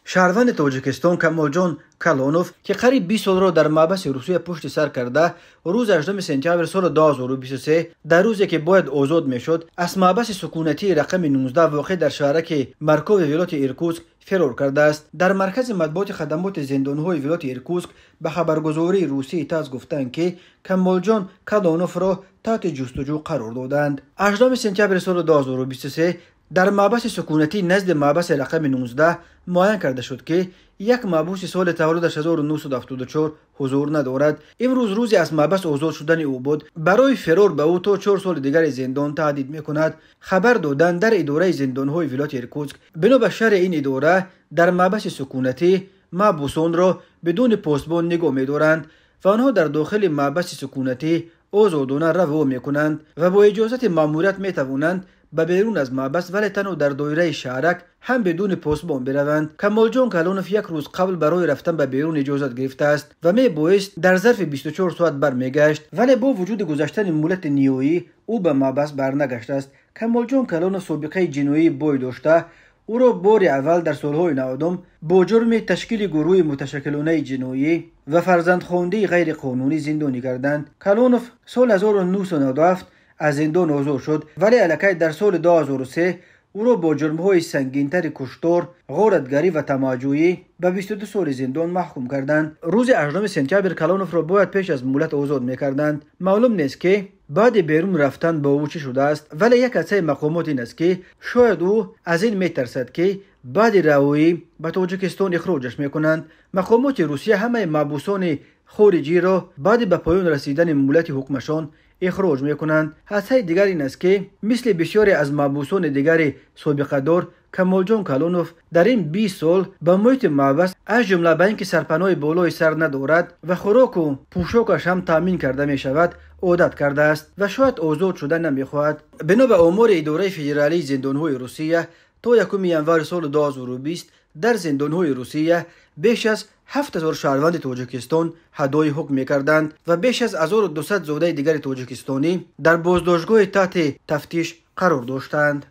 شهروند تاجیکستان کمالجان کلانوف که قریب 20 سال را در محبس روسیه پشت سر کرده، روز 18 سپتامبر سال 2023 در روزی که باید آزاد میشد، از محبس سکونتی رقم 19 واقع در شهرک مرکو ولایت ایرکوتسک فرار کرده است. در مرکز مطبوعات خدمات زندانهای ولایت ایرکوتسک به خبرگزاری روسی تاس گفتند که کمالجان کلانوف را تحت جستجو قرار دادند. 18 سپتامبر سال 2023 در محبس سکونتی نزد محبس رقم 19 معاین کرده شد که یک محبوس سال تولدش 1974 حضور ندارد. امروز روزی از محبس آزاد شدن او بود. برای فرار به او تا 4 سال دیگر زندان تهدید میکند. خبر دادند در اداره زندانهای ولایت ایرکوتسک بنا به شرح این اداره در محبس سکونتی محبوسان را بدون پاسبان نگاه می‌دارند و آنها در داخل محبس سکونتی آزادانه رها میکنند و با اجازت ماموریت میتوانند به بیرون از محبس ولی تنها در دایره شهرک هم بدون پاسبان بروند. کمالجان کلانوف یک روز قبل برای رفتن به بیرون اجازت گرفته است و می بایست در ظرف 24 ساعت برمیگشت، ولی با وجود گذشتن مهلت نیایی او به محبس برنگشته است. کمالجان کلانوف سابقه جنایی بوی داشته. او را بار اول در سالهای 90 با جرم تشکیل گروه متشکلانه جنایی و فرزندخواندگی غیر قانونی زندانی کردند. کلانوف سال 1997 از زندان آزاد شد، ولی الکی در سال 2003 او را با جرم‌های سنگین‌تر کشتار، غارتگری و طمع‌جویی به 22 سال زندان محکوم کردند. روز 18 سپتامبر کلانوف را باید پیش از مهلت آزاد می‌کردند. معلوم نیست که بعد بیرون رفتن با او چه شده است، ولی یک از مقامات این است که شاید او از این می‌ترسد که بعد رهایی به تاجیکستان اخراجش می‌کنند. مقامات روسیه همه محبوسان خارجی را بعد به پایان رسیدن مهلت حکمشان اخراج میکنند. حادثه دیگر این است که مثل بسیاری از محبوسان دیگر سابقه دار، کمالجان کلانوف در این 20 سال به محیط محبس از جمله به اینکه سرپناه بالای سر ندارد و خوراک و پوشاکش هم تامین کرده می شود عادت کرده است و شاید آزاد شدن نمیخواهد. بنا به آمار اداره فدرالی زندانهای روسیه تا 1 ینور سال 2020 در زندانهای روسیه بیش از 7000 شهروند تاجیکستان هدای حکم می‌کردند و بیش از 1200 زاده دیگر تاجیکستانی در بازداشتگاه تحت تفتیش قرار داشتند.